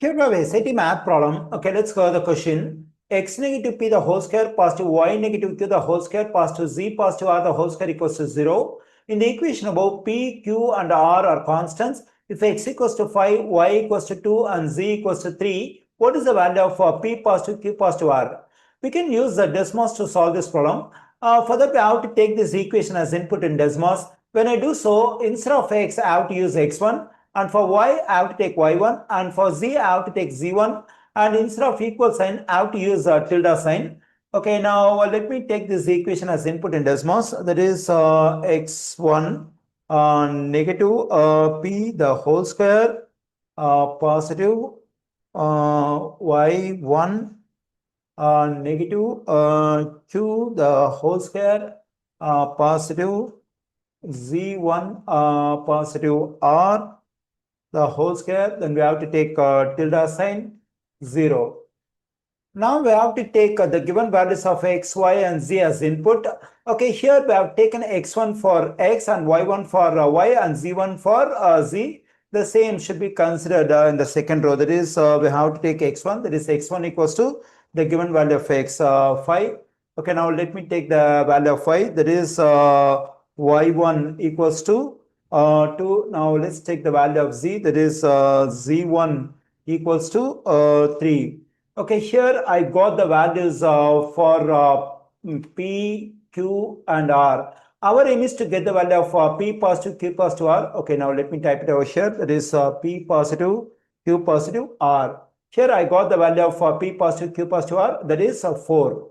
Here we have a SAT math problem. Okay, let's go to the question. X negative p the whole square positive y negative q the whole square positive z positive r the whole square equals to 0. In the equation above, p, q and r are constants. If x equals to 5, y equals to 2 and z equals to 3, what is the value of p positive, q positive, r? We can use the Desmos to solve this problem. For that, we have to take this equation as input in Desmos. When I do so, instead of x, I have to use x1. And for y, I have to take y1. And for z, I have to take z1. And instead of equal sign, I have to use tilde sign. Okay, now let me take this equation as input in Desmos. That is x1 negative p the whole square positive y1 negative q the whole square positive z1 positive r the whole square. Then we have to take tilde sign 0. Now we have to take the given values of x, y and z as input. Okay, here we have taken x1 for x and y1 for y and z1 for z. The same should be considered in the second row. That is, we have to take x1. That is, x1 equals to the given value of x, 5. Okay, now let me take the value of y. That is, y1 equals to 2. Now let's take the value of z. That is, z1 equals to 3. Okay, here I got the values for p, q and r. Our aim is to get the value of p positive, q positive, r. Okay, now let me type it over here. That is p positive, q positive, r. Here I got the value of p positive, q positive, r. That is 4.